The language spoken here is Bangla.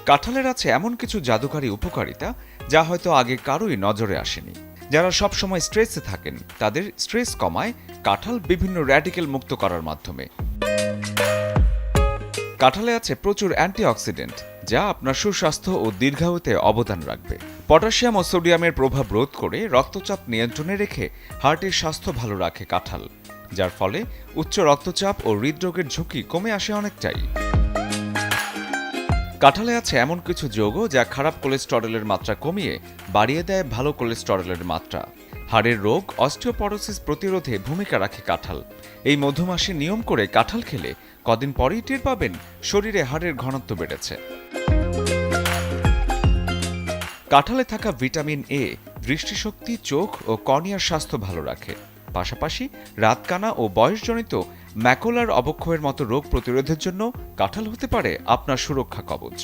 কাঁঠালের আছে এমন কিছু জাদুকারী উপকারিতা যা হয়তো আগে কারোই নজরে আসেনি। যারা সবসময় স্ট্রেসে থাকেন তাদের স্ট্রেস কমায় কাঁঠাল বিভিন্ন র্যাডিক্যাল মুক্ত করার মাধ্যমে। কাঁঠালে আছে প্রচুর অ্যান্টিঅক্সিডেন্ট যা আপনার সুস্বাস্থ্য ও দীর্ঘায়ুতে অবদান রাখবে। পটাশিয়াম ও সোডিয়ামের প্রভাব রোধ করে রক্তচাপ নিয়ন্ত্রণে রেখে হার্টের স্বাস্থ্য ভালো রাখে কাঁঠাল, যার ফলে উচ্চ রক্তচাপ ও হৃদরোগের ঝুঁকি কমে আসে অনেকটাই। কাঁঠালে আছে এমন কিছু যৌগ যা খারাপ কোলেস্টেরলের মাত্রা কমিয়ে বাড়িয়ে দেয় ভালো কোলেস্টেরলের মাত্রা। হাড়ের রোগ অস্টিওপরোসিস প্রতিরোধে ভূমিকা রাখে কাঁঠাল। এই মধুমাসে নিয়ম করে কাঁঠাল খেলে কদিন পরেই টের পাবেন শরীরে হাড়ের ঘনত্ব বেড়েছে। কাঁঠালে থাকা ভিটামিন এ দৃষ্টিশক্তি, চোখ ও কর্নিয়ার স্বাস্থ্য ভালো রাখে। পাশাপাশি রাতকানা ও বয়সজনিত ম্যাকুলার অবক্ষয়ের মতো রোগ প্রতিরোধের জন্য কাঁঠাল হতে পারে আপনার সুরক্ষা কবচ।